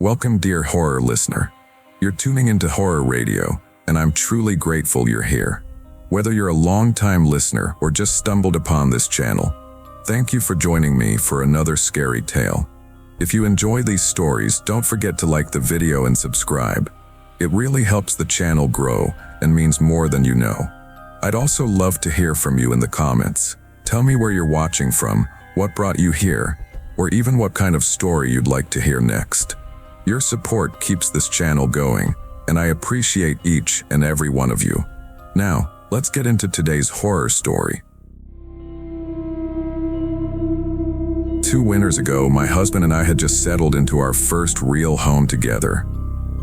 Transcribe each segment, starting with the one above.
Welcome, dear horror listener. You're tuning into Horror Radio, and I'm truly grateful you're here. Whether you're a long-time listener or just stumbled upon this channel, thank you for joining me for another scary tale. If you enjoy these stories, don't forget to like the video and subscribe. It really helps the channel grow and means more than you know. I'd also love to hear from you in the comments. Tell me where you're watching from, what brought you here, or even what kind of story you'd like to hear next. Your support keeps this channel going, and I appreciate each and every one of you. Now, let's get into today's horror story. 2 winters ago, my husband and I had just settled into our first real home together.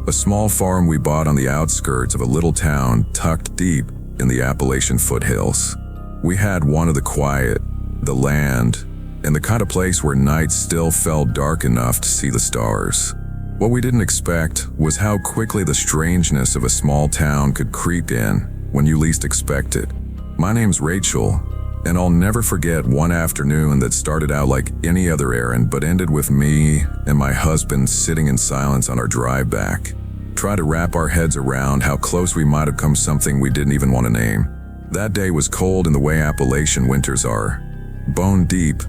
A small farm we bought on the outskirts of a little town tucked deep in the Appalachian foothills. We had one of the quiet, the land, and the kind of place where nights still felt dark enough to see the stars. What we didn't expect was how quickly the strangeness of a small town could creep in when you least expect it. My name's Rachel, and I'll never forget one afternoon that started out like any other errand but ended with me and my husband sitting in silence on our drive back, trying to wrap our heads around how close we might have come something we didn't even want to name. That day was cold in the way Appalachian winters are, bone deep,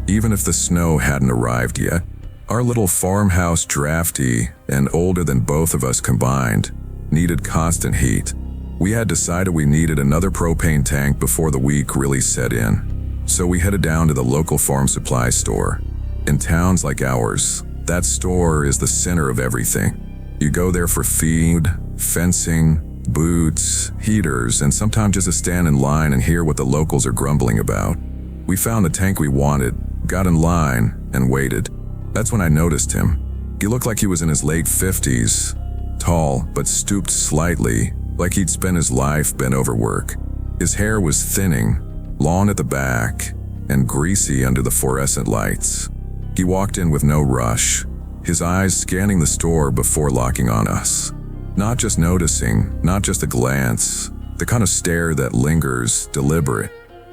even if the snow hadn't arrived yet. Our little farmhouse, drafty and older than both of us combined, needed constant heat. We had decided we needed another propane tank before the week really set in, so we headed down to the local farm supply store. In towns like ours, that store is the center of everything. You go there for feed, fencing, boots, heaters, and sometimes just to stand in line and hear what the locals are grumbling about. We found the tank we wanted, got in line, and waited. That's when I noticed him. He looked like he was in his late 50s, tall but stooped slightly, like he'd spent his life bent over work. His hair was thinning, long at the back, and greasy under the fluorescent lights. He walked in with no rush, his eyes scanning the store before locking on us. Not just noticing, not just a glance, the kind of stare that lingers, deliberate.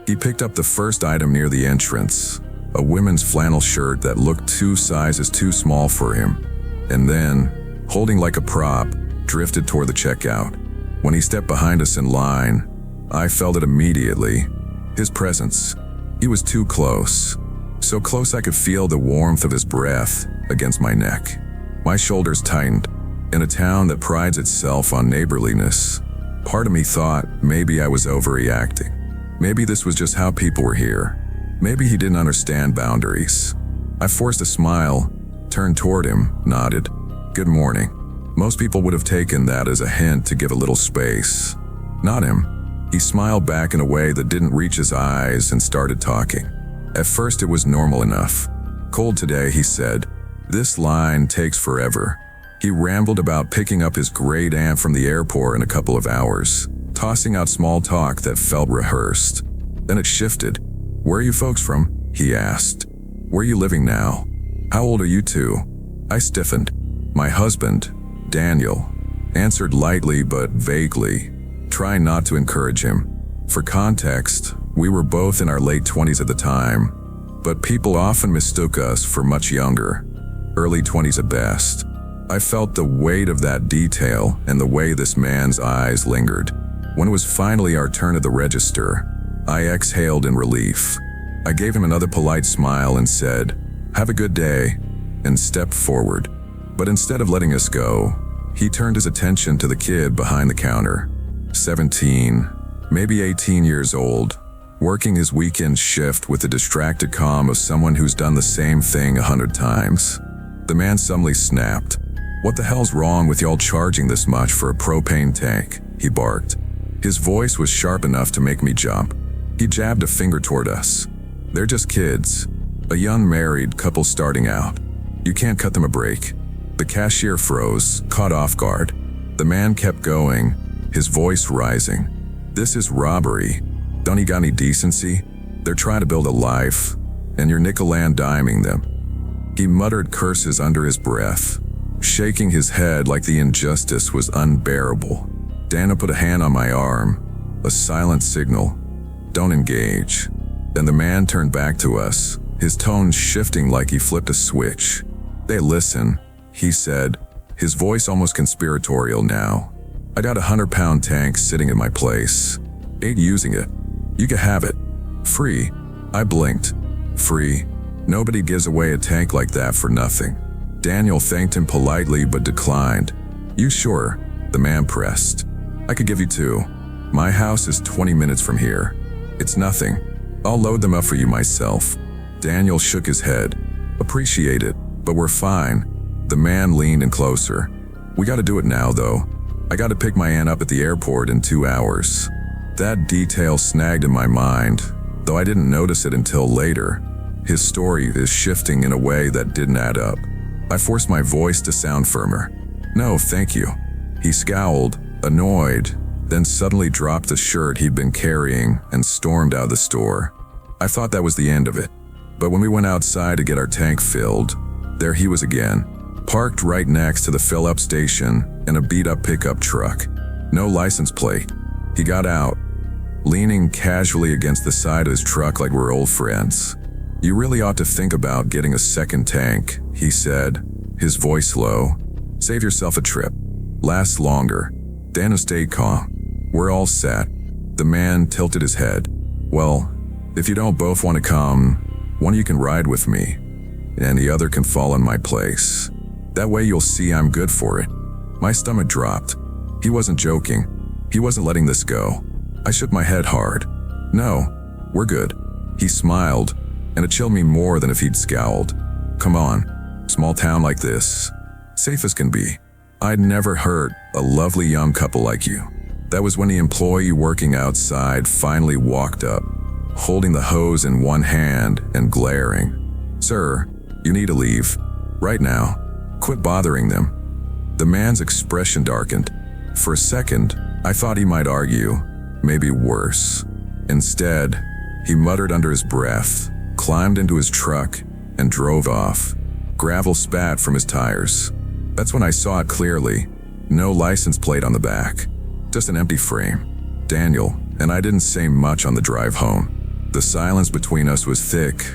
He picked up the first item near the entrance, a women's flannel shirt that looked 2 sizes too small for him, and then, holding like a prop, drifted toward the checkout. When he stepped behind us in line, I felt it immediately. His presence. He was too close. So close I could feel the warmth of his breath against my neck. My shoulders tightened. In a town that prides itself on neighborliness, part of me thought maybe I was overreacting. Maybe this was just how people were here. Maybe he didn't understand boundaries. I forced a smile, turned toward him, nodded. Good morning. Most people would have taken that as a hint to give a little space. Not him. He smiled back in a way that didn't reach his eyes and started talking. At first it was normal enough. Cold today, he said. This line takes forever. He rambled about picking up his great aunt from the airport in a couple of hours, tossing out small talk that felt rehearsed. Then it shifted. Where are you folks from? He asked. Where are you living now? How old are you two? I stiffened. My husband, Daniel, answered lightly but vaguely, trying not to encourage him. For context, we were both in our late 20s at the time, but people often mistook us for much younger, early 20s at best. I felt the weight of that detail and the way this man's eyes lingered. When it was finally our turn at the register, I exhaled in relief. I gave him another polite smile and said, "Have a good day," and stepped forward. But instead of letting us go, he turned his attention to the kid behind the counter. 17, maybe 18 years old, working his weekend shift with the distracted calm of someone who's done the same thing 100 times. The man suddenly snapped. "What the hell's wrong with y'all charging this much for a propane tank?" he barked. His voice was sharp enough to make me jump. He jabbed a finger toward us. "They're just kids. A young married couple starting out. You can't cut them a break." The cashier froze, caught off guard. The man kept going, his voice rising. "This is robbery. Don't you got any decency? They're trying to build a life, and you're nickel-and-diming them." He muttered curses under his breath, shaking his head like the injustice was unbearable. Dana put a hand on my arm, a silent signal. "Don't engage." Then the man turned back to us, his tone shifting like he flipped a switch. "They listen," he said, his voice almost conspiratorial now. "I got a 100-pound tank sitting in my place. Ain't using it. You can have it. Free." I blinked. Free? Nobody gives away a tank like that for nothing. Daniel thanked him politely but declined. "You sure?" the man pressed. "I could give you 2. My house is 20 minutes from here. It's nothing. I'll load them up for you myself." Daniel shook his head. "Appreciate it, but we're fine." The man leaned in closer. "We gotta do it now, though. I gotta pick my aunt up at the airport in 2 hours." That detail snagged in my mind, though I didn't notice it until later. His story is shifting in a way that didn't add up. I forced my voice to sound firmer. "No, thank you." He scowled, annoyed, then suddenly dropped the shirt he'd been carrying and stormed out of the store. I thought that was the end of it. But when we went outside to get our tank filled, there he was again, parked right next to the fill-up station in a beat-up pickup truck. No license plate. He got out, leaning casually against the side of his truck like we're old friends. "You really ought to think about getting a second tank," he said, his voice low. "Save yourself a trip. Lasts longer." Daniel stayed calm. "We're all set." The man tilted his head. "Well, if you don't both want to come, one of you can ride with me, and the other can fall in my place. That way you'll see I'm good for it." My stomach dropped. He wasn't joking. He wasn't letting this go. I shook my head hard. "No, we're good." He smiled, and it chilled me more than if he'd scowled. "Come on, small town like this, safe as can be. I'd never hurt a lovely young couple like you." That was when the employee working outside finally walked up, holding the hose in one hand and glaring. "Sir, you need to leave. Right now. Quit bothering them." The man's expression darkened. For a second, I thought he might argue, maybe worse. Instead, he muttered under his breath, climbed into his truck, and drove off. Gravel spat from his tires. That's when I saw it clearly. No license plate on the back. Just an empty frame. Daniel and I didn't say much on the drive home. The silence between us was thick,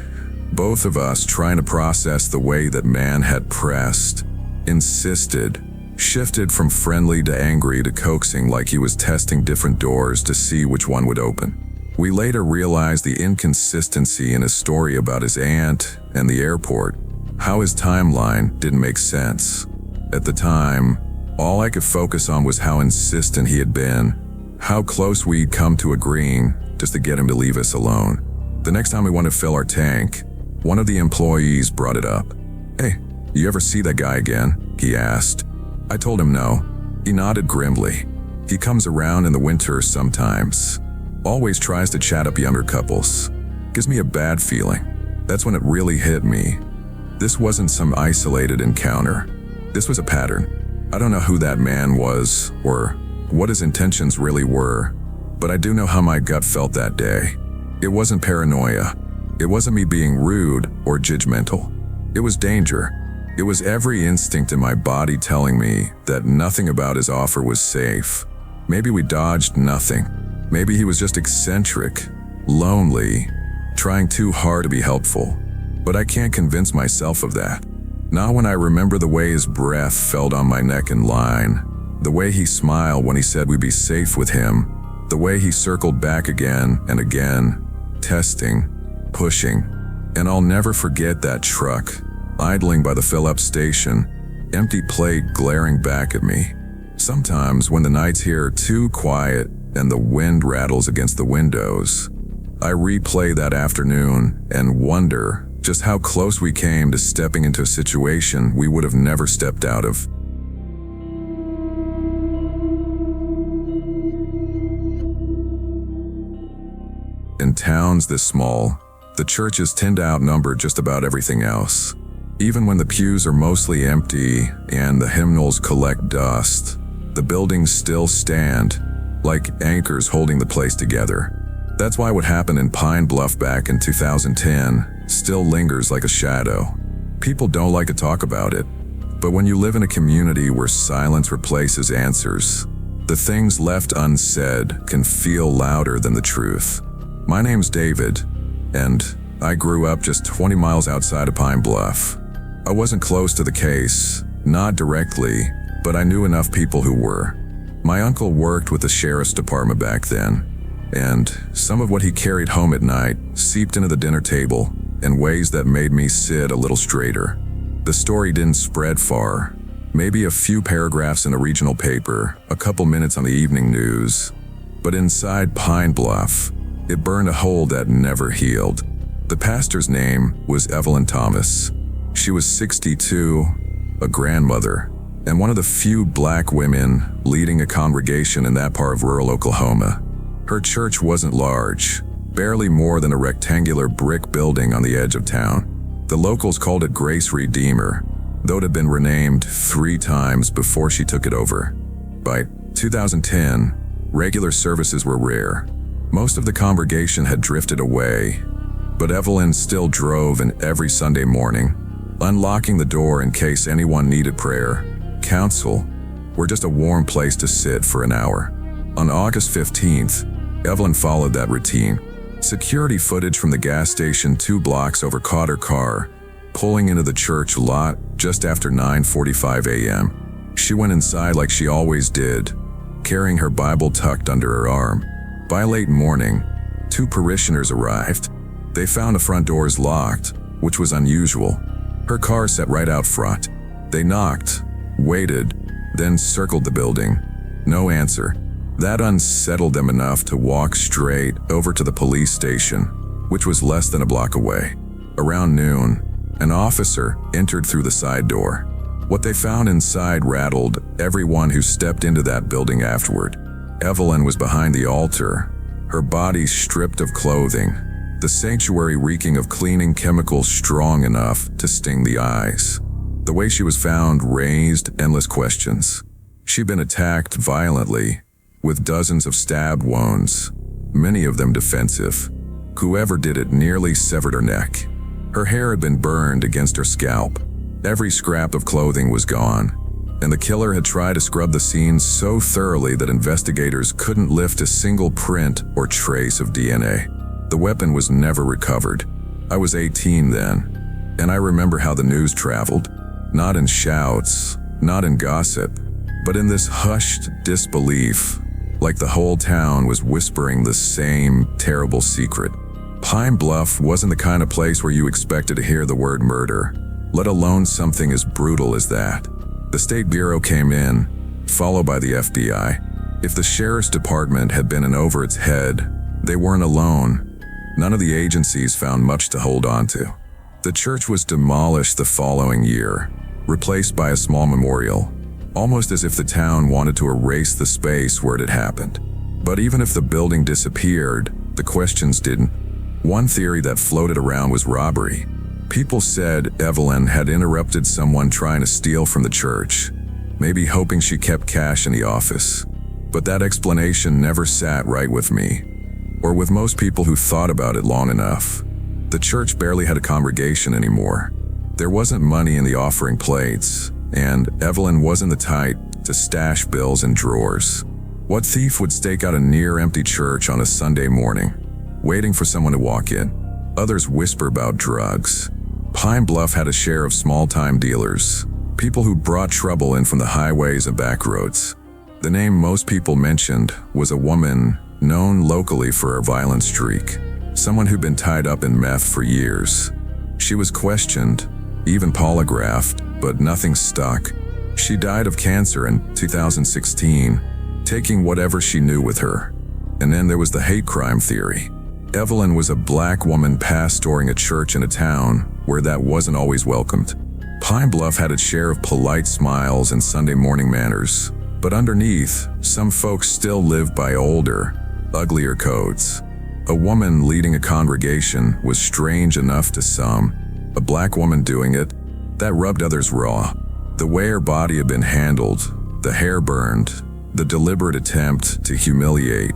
both of us trying to process the way that man had pressed, insisted, shifted from friendly to angry to coaxing like he was testing different doors to see which one would open. We later realized the inconsistency in his story about his aunt and the airport, how his timeline didn't make sense. At the time, all I could focus on was how insistent he had been, how close we'd come to agreeing just to get him to leave us alone. The next time we wanted to fill our tank, one of the employees brought it up. "Hey, you ever see that guy again?" he asked. I told him no. He nodded grimly. "He comes around in the winter sometimes. Always tries to chat up younger couples. Gives me a bad feeling." That's when it really hit me. This wasn't some isolated encounter. This was a pattern. I don't know who that man was or what his intentions really were, but I do know how my gut felt that day. It wasn't paranoia. It wasn't me being rude or judgmental. It was danger. It was every instinct in my body telling me that nothing about his offer was safe. Maybe we dodged nothing. Maybe he was just eccentric, lonely, trying too hard to be helpful. But I can't convince myself of that. Not when I remember the way his breath fell on my neck in line, the way he smiled when he said we'd be safe with him, the way he circled back again and again, testing, pushing. And I'll never forget that truck, idling by the fill-up station, empty plate glaring back at me. Sometimes when the nights here are too quiet and the wind rattles against the windows, I replay that afternoon and wonder just how close we came to stepping into a situation we would have never stepped out of. In towns this small, the churches tend to outnumber just about everything else. Even when the pews are mostly empty and the hymnals collect dust, the buildings still stand, like anchors holding the place together. That's why what happened in Pine Bluff back in 2010 still lingers like a shadow. People don't like to talk about it, but when you live in a community where silence replaces answers, the things left unsaid can feel louder than the truth. My name's David, and I grew up just 20 miles outside of Pine Bluff. I wasn't close to the case, Not directly, but I knew enough people who were. My uncle worked with the sheriff's department back then, and some of what he carried home at night seeped into the dinner table in ways that made me sit a little straighter. The story didn't spread far, maybe a few paragraphs in a regional paper, a couple minutes on the evening news, but inside Pine Bluff, it burned a hole that never healed. The pastor's name was Evelyn Thomas. She was 62, a grandmother, and one of the few black women leading a congregation in that part of rural Oklahoma. Her church wasn't large, barely more than a rectangular brick building on the edge of town. The locals called it Grace Redeemer, though it had been renamed 3 times before she took it over. By 2010, regular services were rare. Most of the congregation had drifted away, but Evelyn still drove in every Sunday morning, unlocking the door in case anyone needed prayer, counsel, or just a warm place to sit for an hour. On August 15th, Evelyn followed that routine. Security footage from the gas station 2 blocks over caught her car, pulling into the church lot just after 9:45 a.m. She went inside like she always did, carrying her Bible tucked under her arm. By late morning, 2 parishioners arrived. They found the front doors locked, which was unusual. Her car sat right out front. They knocked, waited, then circled the building. No answer. That unsettled them enough to walk straight over to the police station, which was less than a block away. Around noon, an officer entered through the side door. What they found inside rattled everyone who stepped into that building afterward. Evelyn was behind the altar, her body stripped of clothing, the sanctuary reeking of cleaning chemicals strong enough to sting the eyes. The way she was found raised endless questions. She'd been attacked violently, with dozens of stab wounds, many of them defensive. Whoever did it nearly severed her neck. Her hair had been burned against her scalp. Every scrap of clothing was gone, and the killer had tried to scrub the scene so thoroughly that investigators couldn't lift a single print or trace of DNA. The weapon was never recovered. I was 18 then, and I remember how the news traveled. Not in shouts, not in gossip, but in this hushed disbelief, like the whole town was whispering the same terrible secret. Pine Bluff wasn't the kind of place where you expected to hear the word murder, let alone something as brutal as that. The State Bureau came in, followed by the FBI. If the sheriff's department had been in over its head, they weren't alone. None of the agencies found much to hold on to. The church was demolished the following year, replaced by a small memorial, almost as if the town wanted to erase the space where it had happened. But even if the building disappeared, the questions didn't. One theory that floated around was robbery. People said Evelyn had interrupted someone trying to steal from the church, maybe hoping she kept cash in the office. But that explanation never sat right with me, or with most people who thought about it long enough. The church barely had a congregation anymore. There wasn't money in the offering plates, and Evelyn wasn't the type to stash bills in drawers. What thief would stake out a near-empty church on a Sunday morning, waiting for someone to walk in? Others whisper about drugs. Pine Bluff had a share of small-time dealers, people who brought trouble in from the highways and back roads. The name most people mentioned was a woman known locally for her violent streak, someone who'd been tied up in meth for years. She was questioned, even polygraphed, but nothing stuck. She died of cancer in 2016, taking whatever she knew with her. And then there was the hate crime theory. Evelyn was a black woman pastoring a church in a town where that wasn't always welcomed. Pine Bluff had its share of polite smiles and Sunday morning manners, but underneath, some folks still lived by older, uglier codes. A woman leading a congregation was strange enough to some. A black woman doing it, that rubbed others raw. The way her body had been handled, the hair burned, the deliberate attempt to humiliate,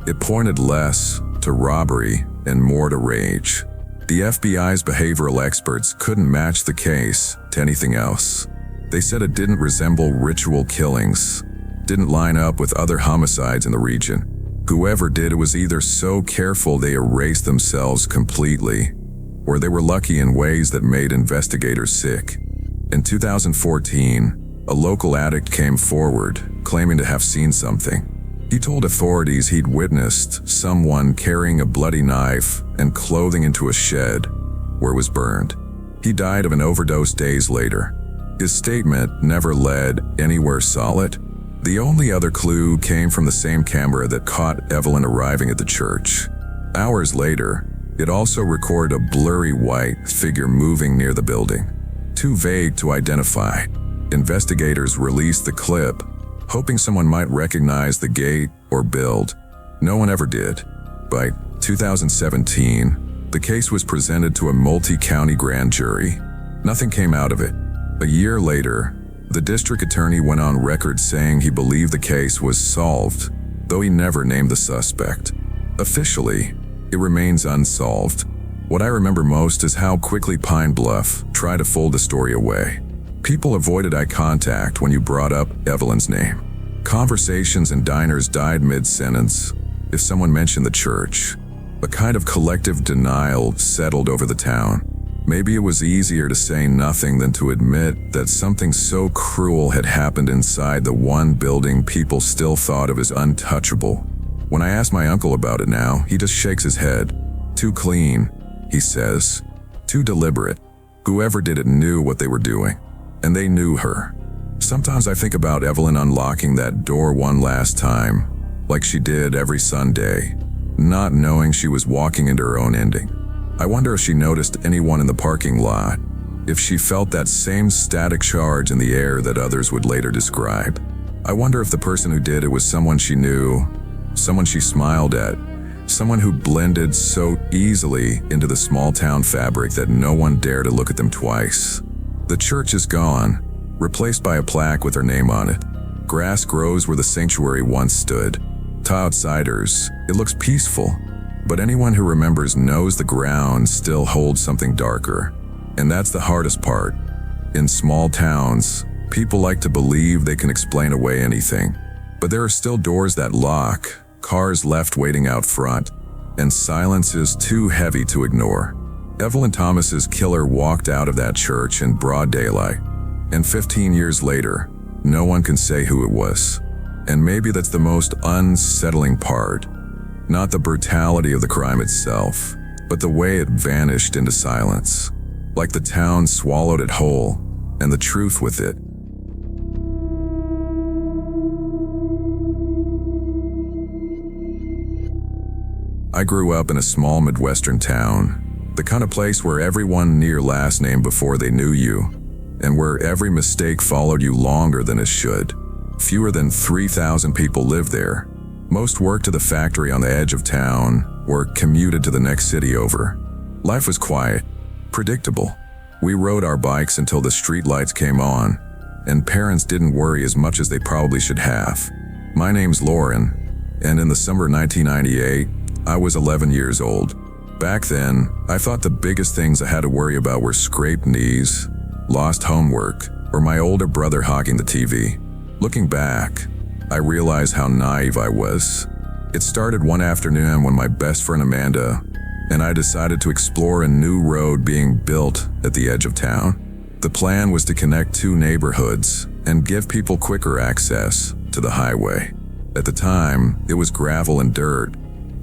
it pointed less to robbery and more to rage. The FBI's behavioral experts couldn't match the case to anything else. They said it didn't resemble ritual killings, didn't line up with other homicides in the region. Whoever did it was either so careful they erased themselves completely, or they were lucky in ways that made investigators sick. In 2014, a local addict came forward, claiming to have seen something. He told authorities he'd witnessed someone carrying a bloody knife and clothing into a shed where it was burned. He died of an overdose days later. His statement never led anywhere solid. The only other clue came from the same camera that caught Evelyn arriving at the church. Hours later, it also recorded a blurry white figure moving near the building. Too vague to identify, investigators released the clip, hoping someone might recognize the gate or build. No one ever did. By 2017, the case was presented to a multi-county grand jury. Nothing came out of it. A year later, the district attorney went on record saying he believed the case was solved, though he never named the suspect. Officially, it remains unsolved. What I remember most is how quickly Pine Bluff tried to fold the story away. People avoided eye contact when you brought up Evelyn's name. Conversations in diners died mid-sentence if someone mentioned the church. A kind of collective denial settled over the town. Maybe it was easier to say nothing than to admit that something so cruel had happened inside the one building people still thought of as untouchable. When I ask my uncle about it now, he just shakes his head. Too clean, he says. Too deliberate. Whoever did it knew what they were doing. And they knew her. Sometimes I think about Evelyn unlocking that door one last time, like she did every Sunday, not knowing she was walking into her own ending. I wonder if she noticed anyone in the parking lot, if she felt that same static charge in the air that others would later describe. I wonder if the person who did it was someone she knew, someone she smiled at, someone who blended so easily into the small town fabric that no one dared to look at them twice. The church is gone, replaced by a plaque with her name on it. Grass grows where the sanctuary once stood. To outsiders, it looks peaceful, but anyone who remembers knows the ground still holds something darker. And that's the hardest part. In small towns, people like to believe they can explain away anything. But there are still doors that lock, cars left waiting out front, and silence is too heavy to ignore. Evelyn Thomas's killer walked out of that church in broad daylight, and 15 years later, no one can say who it was. And maybe that's the most unsettling part. Not the brutality of the crime itself, but the way it vanished into silence, like the town swallowed it whole, and the truth with it. I grew up in a small Midwestern town, the kind of place where everyone knew your last name before they knew you, and where every mistake followed you longer than it should. Fewer than 3,000 people lived there. Most worked at the factory on the edge of town or commuted to the next city over. Life was quiet, predictable. We rode our bikes until the streetlights came on, and parents didn't worry as much as they probably should have. My name's Lauren, and in the summer of 1998, I was 11 years old. Back then, I thought the biggest things I had to worry about were scraped knees, lost homework, or my older brother hogging the TV. Looking back, I realize how naive I was. It started one afternoon when my best friend Amanda and I decided to explore a new road being built at the edge of town. The plan was to connect two neighborhoods and give people quicker access to the highway. At the time, it was gravel and dirt,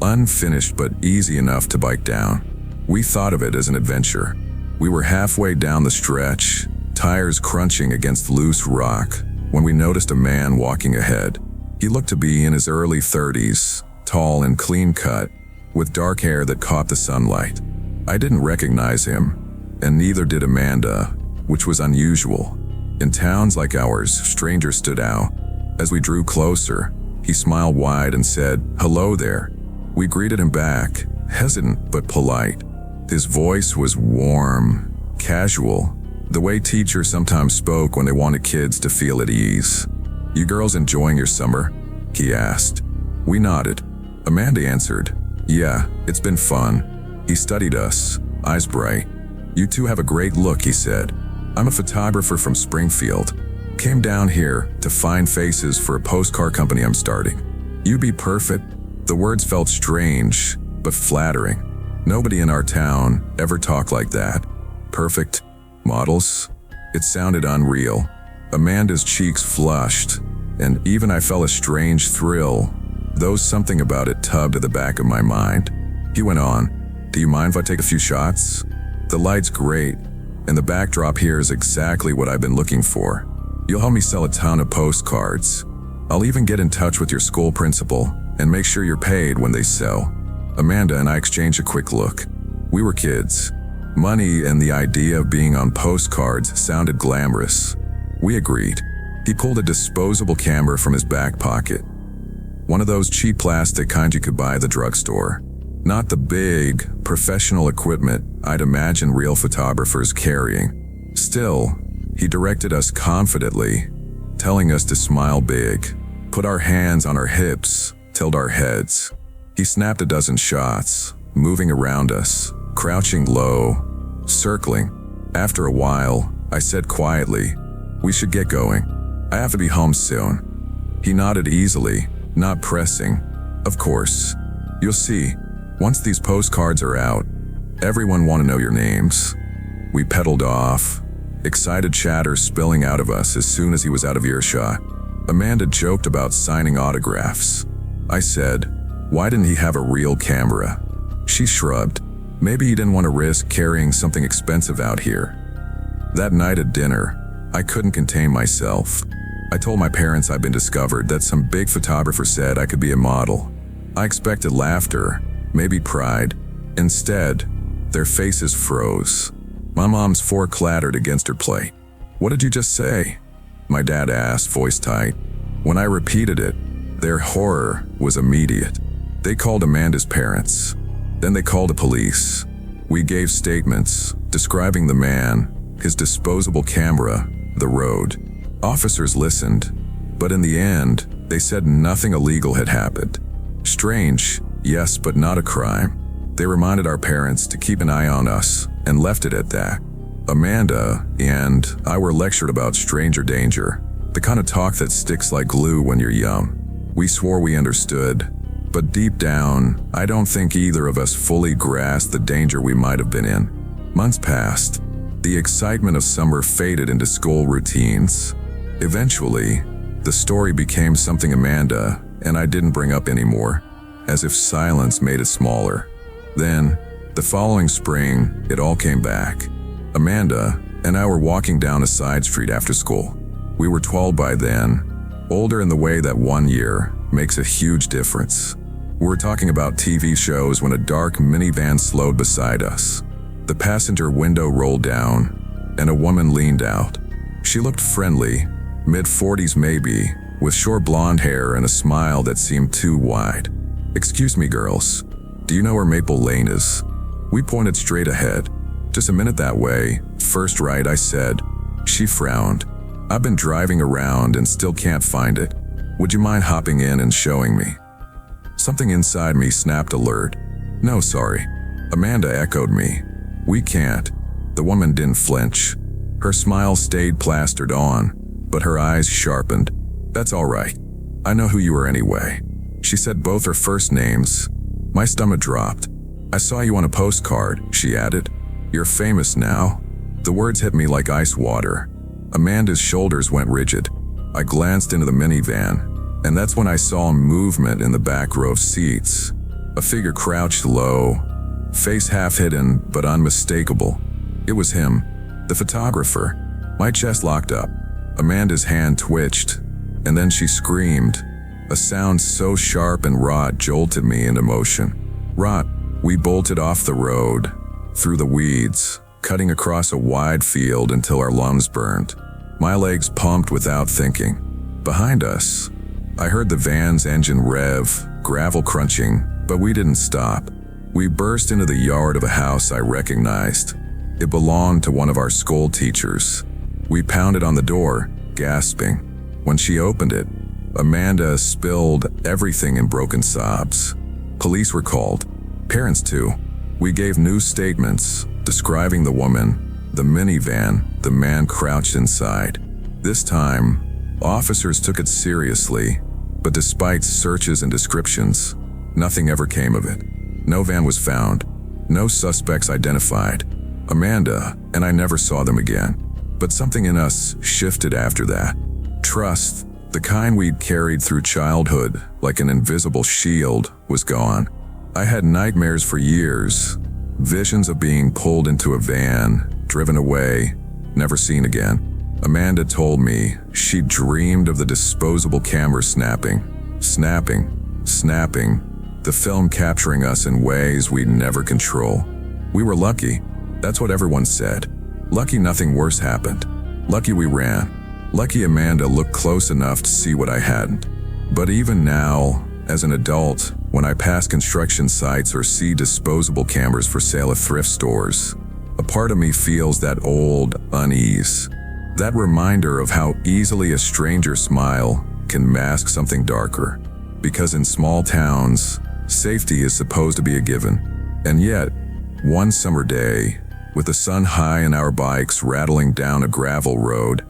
unfinished but easy enough to bike down. We thought of it as an adventure. We were halfway down the stretch, tires crunching against loose rock, when we noticed a man walking ahead. He looked to be in his early 30s, tall and clean-cut, with dark hair that caught the sunlight. I didn't recognize him, and neither did Amanda, which was unusual. In towns like ours, strangers stood out. As we drew closer, he smiled wide and said, "Hello there." We greeted him back, hesitant but polite. His voice was warm, casual, the way teachers sometimes spoke when they wanted kids to feel at ease. "You girls enjoying your summer?" he asked. We nodded. Amanda answered, "Yeah, it's been fun." He studied us, eyes bright. "You two have a great look," he said. "I'm a photographer from Springfield. Came down here to find faces for a postcard company I'm starting. You'd be perfect." The words felt strange, but flattering. Nobody in our town ever talked like that. Perfect models. It sounded unreal. Amanda's cheeks flushed, and even I felt a strange thrill, though something about it tugged at the back of my mind. He went on, "Do you mind if I take a few shots? The light's great, and the backdrop here is exactly what I've been looking for. You'll help me sell a ton of postcards. I'll even get in touch with your school principal and make sure you're paid when they sell." Amanda and I exchanged a quick look. We were kids. Money and the idea of being on postcards sounded glamorous. We agreed. He pulled a disposable camera from his back pocket. One of those cheap plastic kind you could buy at the drugstore. Not the big, professional equipment I'd imagine real photographers carrying. Still, he directed us confidently, telling us to smile big, put our hands on our hips, tilt our heads. He snapped a dozen shots, moving around us, crouching low, circling. After a while, I said quietly, "We should get going. I have to be home soon." He nodded easily, not pressing. "Of course. You'll see, once these postcards are out, everyone want to know your names." We pedaled off, excited chatter spilling out of us as soon as he was out of earshot. Amanda joked about signing autographs. I said, "Why didn't he have a real camera?" She shrugged. Maybe he didn't want to risk carrying something expensive out here. That night at dinner, I couldn't contain myself. I told my parents I'd been discovered, that some big photographer said I could be a model. I expected laughter, maybe pride. Instead, their faces froze. My mom's fork clattered against her plate. "What did you just say?" my dad asked, voice tight. When I repeated it, their horror was immediate. They called Amanda's parents. Then they called the police. We gave statements describing the man, his disposable camera, the road. Officers listened, but in the end, they said nothing illegal had happened. Strange, yes, but not a crime. They reminded our parents to keep an eye on us and left it at that. Amanda and I were lectured about stranger danger, the kind of talk that sticks like glue when you're young. We swore we understood, but deep down, I don't think either of us fully grasped the danger we might have been in. Months passed. The excitement of summer faded into school routines. Eventually, the story became something Amanda and I didn't bring up anymore, as if silence made it smaller. Then, the following spring, it all came back. Amanda and I were walking down a side street after school. We were 12 by then, older in the way that 1 year makes a huge difference. We were talking about TV shows when a dark minivan slowed beside us. The passenger window rolled down, and a woman leaned out. She looked friendly, mid-40s maybe, with short blonde hair and a smile that seemed too wide. "Excuse me, girls. Do you know where Maple Lane is?" We pointed straight ahead. "Just a minute that way. First right," I said. She frowned. "I've been driving around and still can't find it. Would you mind hopping in and showing me?" Something inside me snapped alert. "No, sorry." Amanda echoed me. "We can't." The woman didn't flinch. Her smile stayed plastered on, but her eyes sharpened. "That's all right. I know who you are anyway." She said both her first names. My stomach dropped. "I saw you on a postcard," she added. "You're famous now." The words hit me like ice water. Amanda's shoulders went rigid. I glanced into the minivan, and that's when I saw movement in the back row of seats. A figure crouched low, face half hidden but unmistakable. It was him, the photographer. My chest locked up. Amanda's hand twitched, and then she screamed. A sound so sharp and raw it jolted me into motion. Rot. We bolted off the road, through the weeds, cutting across a wide field until our lungs burned. My legs pumped without thinking. Behind us, I heard the van's engine rev, gravel crunching, but we didn't stop. We burst into the yard of a house I recognized. It belonged to one of our school teachers. We pounded on the door, gasping. When she opened it, Amanda spilled everything in broken sobs. Police were called. Parents too. We gave news statements describing the woman, the minivan, the man crouched inside. This time, officers took it seriously, but despite searches and descriptions, nothing ever came of it. No van was found, no suspects identified. Amanda and I never saw them again. But something in us shifted after that. Trust, the kind we'd carried through childhood like an invisible shield, was gone. I had nightmares for years, visions of being pulled into a van, driven away, never seen again. Amanda told me she dreamed of the disposable camera snapping, the film capturing us in ways we'd never control. We were lucky. That's what everyone said. Lucky nothing worse happened. Lucky we ran. Lucky Amanda looked close enough to see what I hadn't. But even now, as an adult, when I pass construction sites or see disposable cameras for sale at thrift stores, a part of me feels that old unease. That reminder of how easily a stranger's smile can mask something darker. Because in small towns, safety is supposed to be a given. And yet, one summer day, with the sun high and our bikes rattling down a gravel road,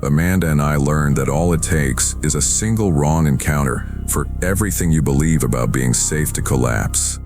Amanda and I learned that all it takes is a single wrong encounter for everything you believe about being safe to collapse.